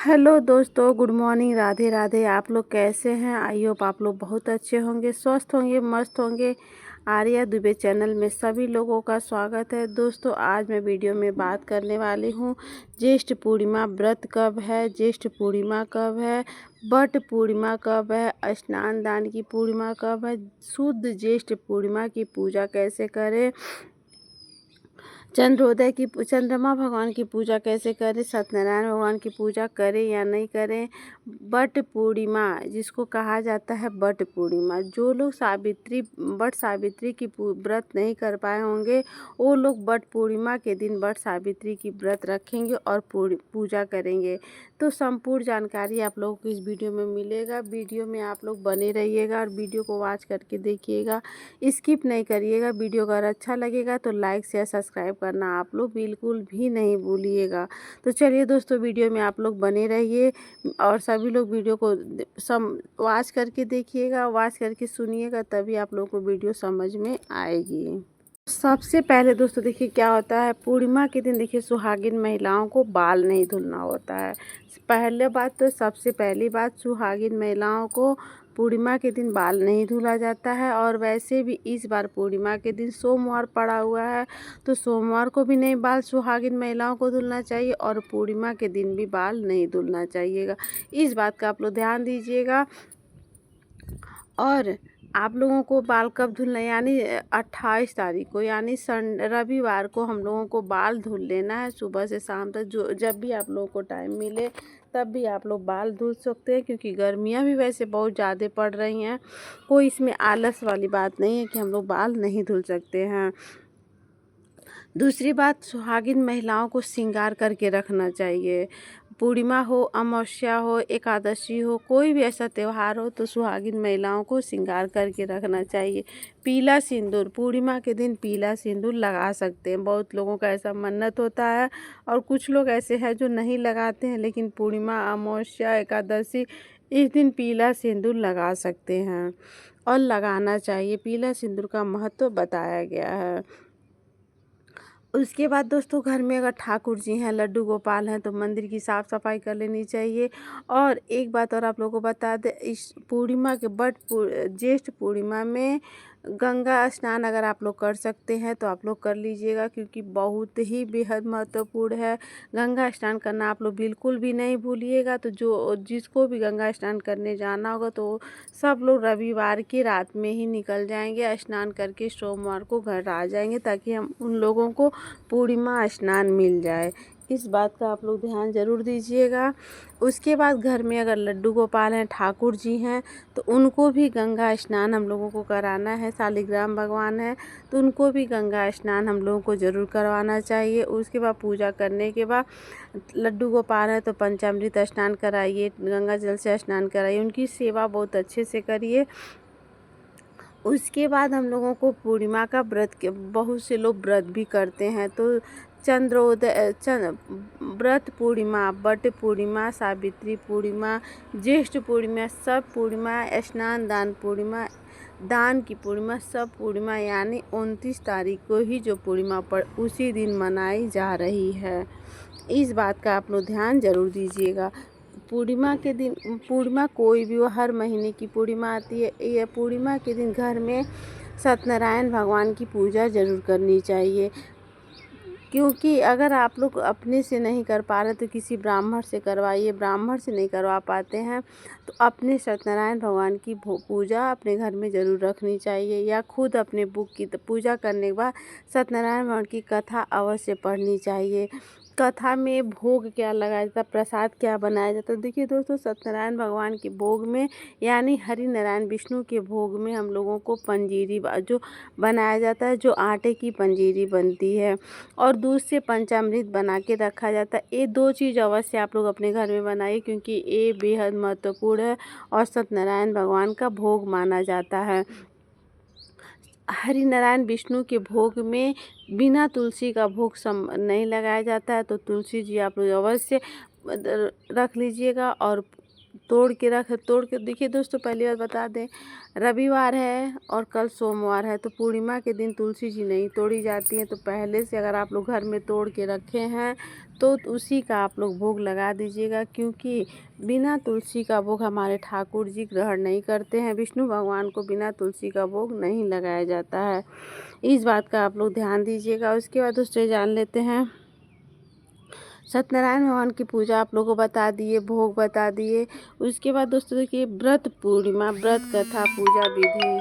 Hello दोस्तों, good morning, Radhe Radhe. आप लोग कैसे हैं? आई होप आप लोग बहुत अच्छे होंगे, स्वस्थ होंगे, मस्त होंगे। आर्या दुबे चैनल में सभी लोगों का स्वागत है। दोस्तों, आज मैं वीडियो में बात करने वाली हूँ ज्येष्ठ पूर्णिमा व्रत कब है, ज्येष्ठ पूर्णिमा कब है, बट पूर्णिमा कब है, स्नान दान की पूर्णिमा कब है, शुद्ध ज्येष्ठ पूर्णिमा की पूजा कैसे करें, चंद्रमा भगवान की पूजा कैसे करें, सत्यनारायण भगवान की पूजा करें या नहीं करें, बट पूर्णिमा जिसको कहा जाता है बट पूर्णिमा, जो लोग बट सावित्री की व्रत नहीं कर पाए होंगे वो लोग बट पूर्णिमा के दिन बट सावित्री की व्रत रखेंगे और पूजा करेंगे। तो संपूर्ण जानकारी आप लोगों को इस वीडियो में मिलेगा। वीडियो में आप लोग बने रहिएगा और वीडियो को वॉच करके देखिएगा, स्किप नहीं करिएगा। वीडियो अगर अच्छा लगेगा तो लाइक शेयर सब्सक्राइब करना आप लोग बिल्कुल भी नहीं भूलिएगा। तो चलिए दोस्तों, वीडियो में आप लोग बने रहिए और सभी लोग वीडियो को वॉच करके देखिएगा, वॉच करके सुनिएगा, तभी आप लोगों को वीडियो समझ में आएगी। सबसे पहले दोस्तों देखिए क्या होता है, पूर्णिमा के दिन देखिए सुहागिन महिलाओं को बाल नहीं धुलना होता है। पहले बात तो सबसे पहली बात, सुहागिन महिलाओं को पूर्णिमा के दिन बाल नहीं धुला जाता है। और वैसे भी इस बार पूर्णिमा के दिन सोमवार पड़ा हुआ है, तो सोमवार को भी नहीं बाल सुहागिन महिलाओं को धुलना चाहिए और पूर्णिमा के दिन भी बाल नहीं धुलना चाहिएगा। इस बात का आप लोग ध्यान दीजिएगा। और आप लोगों को बाल कब धुलना, यानी 28 तारीख को, यानी रविवार को हम लोगों को बाल धुल लेना है सुबह से शाम तक। जो जब भी आप लोगों को टाइम मिले तब भी आप लोग बाल धुल सकते हैं, क्योंकि गर्मियाँ भी वैसे बहुत ज़्यादा पड़ रही हैं। कोई इसमें आलस वाली बात नहीं है कि हम लोग बाल नहीं धुल सकते हैं। दूसरी बात, सुहागिन महिलाओं को श्रृंगार करके रखना चाहिए। पूर्णिमा हो, अमावस्या हो, एकादशी हो, कोई भी ऐसा त्यौहार हो तो सुहागिन महिलाओं को श्रृंगार करके रखना चाहिए। पीला सिंदूर, पूर्णिमा के दिन पीला सिंदूर लगा सकते हैं। बहुत लोगों का ऐसा मन्नत होता है और कुछ लोग ऐसे हैं जो नहीं लगाते हैं, लेकिन पूर्णिमा, अमावस्या, एकादशी इस दिन पीला सिंदूर लगा सकते हैं और लगाना चाहिए। पीला सिंदूर का महत्व बताया गया है। उसके बाद दोस्तों, घर में अगर ठाकुर जी हैं, लड्डू गोपाल हैं, तो मंदिर की साफ़ सफाई कर लेनी चाहिए। और एक बात और आप लोगों को बता दें, इस पूर्णिमा के ज्येष्ठ पूर्णिमा में गंगा स्नान अगर आप लोग कर सकते हैं तो आप लोग कर लीजिएगा, क्योंकि बहुत ही बेहद महत्वपूर्ण है। गंगा स्नान करना आप लोग बिल्कुल भी नहीं भूलिएगा। तो जिसको भी गंगा स्नान करने जाना होगा तो सब लोग रविवार की रात में ही निकल जाएंगे, स्नान करके सोमवार को घर आ जाएंगे, ताकि हम उन लोगों को पूर्णिमा स्नान मिल जाए। इस बात का आप लोग ध्यान ज़रूर दीजिएगा। उसके बाद घर में अगर लड्डू गोपाल हैं, ठाकुर जी हैं, तो उनको भी गंगा स्नान हम लोगों को कराना है। शालिग्राम भगवान है तो उनको भी गंगा स्नान हम लोगों को ज़रूर करवाना चाहिए। उसके बाद पूजा करने के बाद लड्डू गोपाल है तो पंचामृत स्नान कराइए, गंगा जल से स्नान कराइए, उनकी सेवा बहुत अच्छे से करिए। उसके बाद हम लोगों को पूर्णिमा का व्रत के बहुत से लोग व्रत भी करते हैं, तो व्रत पूर्णिमा, बट पूर्णिमा, सावित्री पूर्णिमा, ज्येष्ठ पूर्णिमा, सब पूर्णिमा, स्नान दान पूर्णिमा, दान की पूर्णिमा, सब पूर्णिमा यानी 29 तारीख को ही जो पूर्णिमा पर उसी दिन मनाई जा रही है। इस बात का आप लोग ध्यान जरूर दीजिएगा। पूर्णिमा के दिन, पूर्णिमा कोई भी हो, हर महीने की पूर्णिमा आती है, यह पूर्णिमा के दिन घर में सत्यनारायण भगवान की पूजा ज़रूर करनी चाहिए। क्योंकि अगर आप लोग अपने से नहीं कर पा रहे तो किसी ब्राह्मण से करवाइए। ब्राह्मण से नहीं करवा पाते हैं तो अपने सत्यनारायण भगवान की पूजा अपने घर में ज़रूर रखनी चाहिए, या खुद अपने बुक की पूजा करने के बाद सत्यनारायण भगवान की कथा अवश्य पढ़नी चाहिए। कथा में भोग क्या लगाया जाता है, प्रसाद क्या बनाया जाता है। देखिए दोस्तों, सत्यनारायण भगवान के भोग में, यानी हरि नारायण विष्णु के भोग में हम लोगों को पंजीरी जो बनाया जाता है, जो आटे की पंजीरी बनती है, और दूध से पंचामृत बना के रखा जाता है। ये दो चीज़ अवश्य आप लोग अपने घर में बनाइए, क्योंकि ये बेहद महत्वपूर्ण है और सत्यनारायण भगवान का भोग माना जाता है। हरि नारायण विष्णु के भोग में बिना तुलसी का भोग नहीं लगाया जाता है, तो तुलसी जी आप लोग अवश्य रख लीजिएगा। और तोड़ के देखिए दोस्तों, पहली बात बता दें, रविवार है और कल सोमवार है, तो पूर्णिमा के दिन तुलसी जी नहीं तोड़ी जाती हैं। तो पहले से अगर आप लोग घर में तोड़ के रखे हैं तो उसी का आप लोग भोग लगा दीजिएगा, क्योंकि बिना तुलसी का भोग हमारे ठाकुर जी ग्रहण नहीं करते हैं। विष्णु भगवान को बिना तुलसी का भोग नहीं लगाया जाता है, इस बात का आप लोग ध्यान दीजिएगा। उसके बाद दोस्तों जान लेते हैं, सत्यनारायण भगवान की पूजा आप लोगों को बता दिए, भोग बता दिए। उसके बाद दोस्तों देखिए, व्रत पूर्णिमा, व्रत कथा, पूजा विधि।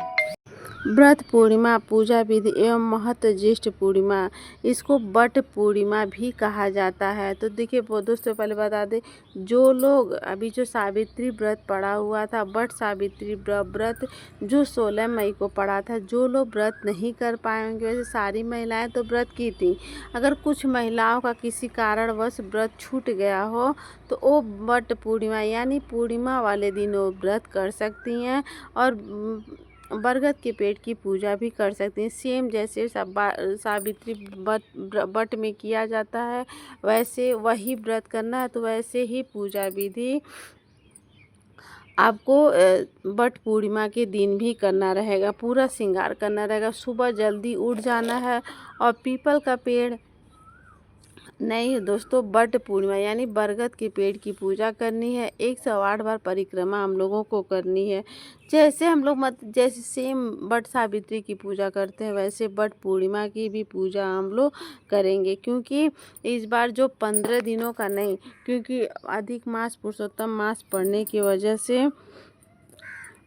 व्रत पूर्णिमा पूजा विधि एवं महत्व ज्येष्ठ पूर्णिमा, इसको बट पूर्णिमा भी कहा जाता है। तो देखिए वो दोस्तों, पहले बता दें, जो लोग अभी जो सावित्री व्रत पड़ा हुआ था, बट सावित्री व्रत जो 16 मई को पड़ा था, जो लोग व्रत नहीं कर पाए होंगे, वैसे सारी महिलाएं तो व्रत की थी। अगर कुछ महिलाओं का किसी कारणवश व्रत छूट गया हो तो वो बट पूर्णिमा यानी पूर्णिमा वाले दिन वो व्रत कर सकती हैं और बरगद के पेड़ की पूजा भी कर सकते हैं। सेम जैसे सावित्री बट में किया जाता है, वैसे वही व्रत करना है। तो वैसे ही पूजा विधि आपको बट पूर्णिमा के दिन भी करना रहेगा, पूरा श्रृंगार करना रहेगा। सुबह जल्दी उठ जाना है और पीपल का पेड़ नहीं दोस्तों, बट पूर्णिमा यानी बरगद के पेड़ की पूजा करनी है। 108 बार परिक्रमा हम लोगों को करनी है। जैसे हम लोग जैसे सेम बट सावित्री की पूजा करते हैं, वैसे बट पूर्णिमा की भी पूजा हम लोग करेंगे। क्योंकि इस बार जो 15 दिनों का नहीं, क्योंकि अधिक मास पुरुषोत्तम मास पड़ने की वजह से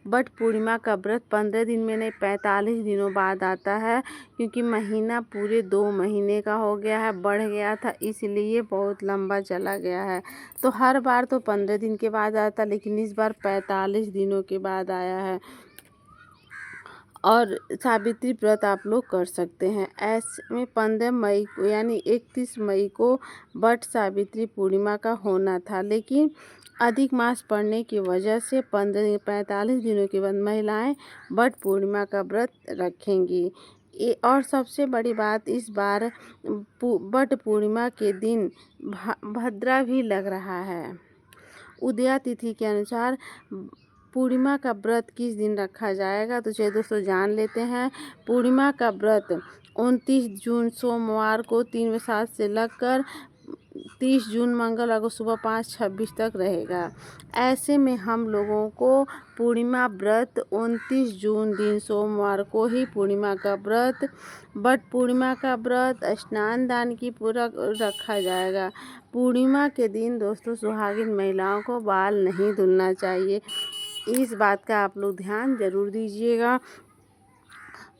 बट पूर्णिमा का व्रत 15 दिन में नहीं 45 दिनों बाद आता है, क्योंकि महीना पूरे 2 महीने का हो गया है, बढ़ गया था, इसलिए बहुत लंबा चला गया है। तो हर बार तो 15 दिन के बाद आता, लेकिन इस बार 45 दिनों के बाद आया है। और सावित्री व्रत आप लोग कर सकते हैं। ऐसे में 15 मई को यानी 31 मई को बट सावित्री पूर्णिमा का होना था, लेकिन अधिक मास पड़ने की वजह से 45 दिनों के बाद महिलाएं बट पूर्णिमा का व्रत रखेंगी। और सबसे बड़ी बात, इस बार बट पूर्णिमा के दिन भद्रा भी लग रहा है। उदया तिथि के अनुसार पूर्णिमा का व्रत किस दिन रखा जाएगा, तो चलिए दोस्तों जान लेते हैं। पूर्णिमा का व्रत 29 जून सोमवार को 3:07 से लगकर 30 जून मंगलवार को सुबह 5:26 तक रहेगा। ऐसे में हम लोगों को पूर्णिमा व्रत 29 जून दिन सोमवार को ही पूर्णिमा का व्रत, बट पूर्णिमा का व्रत स्नान दान की पूरा रखा जाएगा। पूर्णिमा के दिन दोस्तों सुहागिन महिलाओं को बाल नहीं धुलना चाहिए, इस बात का आप लोग ध्यान जरूर दीजिएगा।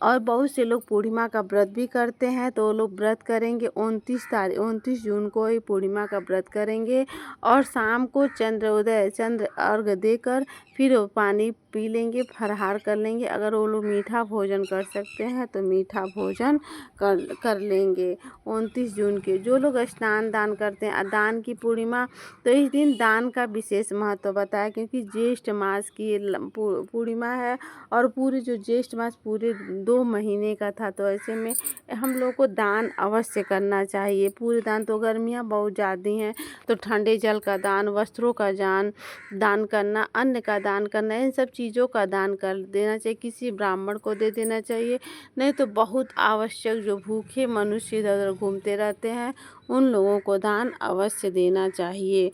और बहुत से लोग पूर्णिमा का व्रत भी करते हैं, तो वो लोग व्रत करेंगे 29 जून को ही पूर्णिमा का व्रत करेंगे और शाम को चंद्र अर्घ देकर फिर वो पानी पी लेंगे, फलाहार कर लेंगे। अगर वो लोग मीठा भोजन कर सकते हैं तो मीठा भोजन कर लेंगे 29 जून के। जो लोग स्नान दान करते हैं, दान की पूर्णिमा, तो इस दिन दान का विशेष महत्व बताया, क्योंकि ज्येष्ठ मास की पूर्णिमा है और पूरे जो ज्येष्ठ मास पूरे 2 महीने का था। तो ऐसे में हम लोग को दान अवश्य करना चाहिए। पूरे दान, तो गर्मियाँ बहुत ज़्यादा हैं तो ठंडे जल का दान, वस्त्रों का दान करना, अन्न का दान करना, इन सब चीज़ों का दान कर देना चाहिए। किसी ब्राह्मण को दे देना चाहिए, नहीं तो बहुत आवश्यक जो भूखे मनुष्य इधर उधर घूमते रहते हैं, उन लोगों को दान अवश्य देना चाहिए।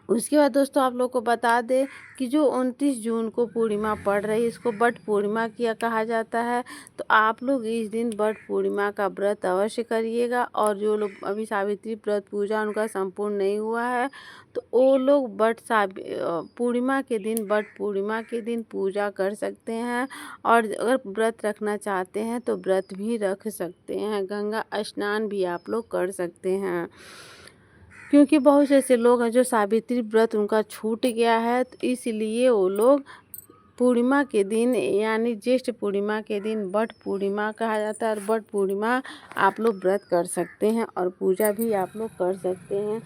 उसके बाद दोस्तों आप लोग को बता दें कि जो 29 जून को पूर्णिमा पड़ रही है, इसको बट पूर्णिमा किया कहा जाता है। तो आप लोग इस दिन बट पूर्णिमा का व्रत अवश्य करिएगा। और जो लोग अभी सावित्री व्रत पूजा उनका संपूर्ण नहीं हुआ है, तो वो लोग पूर्णिमा के दिन, बट पूर्णिमा के दिन पूजा कर सकते हैं। और अगर व्रत रखना चाहते हैं तो व्रत भी रख सकते हैं, गंगा स्नान भी आप लोग कर सकते हैं। क्योंकि बहुत से ऐसे लोग हैं जो सावित्री व्रत उनका छूट गया है, तो इसलिए वो लोग पूर्णिमा के दिन यानी ज्येष्ठ पूर्णिमा के दिन बट पूर्णिमा कहा जाता है। और बट पूर्णिमा आप लोग व्रत कर सकते हैं और पूजा भी आप लोग कर सकते हैं,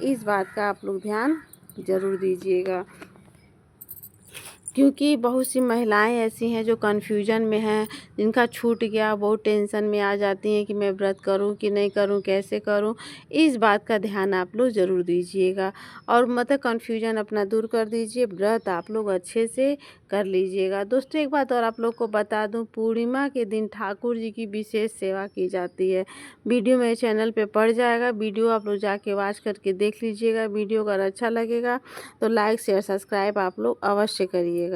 इस बात का आप लोग ध्यान जरूर दीजिएगा। क्योंकि बहुत सी महिलाएं ऐसी हैं जो कन्फ्यूजन में हैं, जिनका छूट गया, बहुत टेंशन में आ जाती हैं कि मैं व्रत करूं कि नहीं करूं, कैसे करूं। इस बात का ध्यान आप लोग ज़रूर दीजिएगा और मतलब कन्फ्यूजन अपना दूर कर दीजिए। व्रत आप लोग अच्छे से कर लीजिएगा। दोस्तों एक बात और आप लोग को बता दूं, पूर्णिमा के दिन ठाकुर जी की विशेष सेवा की जाती है। वीडियो मेरे चैनल पे पड़ जाएगा, वीडियो आप लोग जाके वॉच करके देख लीजिएगा। वीडियो अगर अच्छा लगेगा तो लाइक शेयर सब्सक्राइब आप लोग अवश्य करिएगा।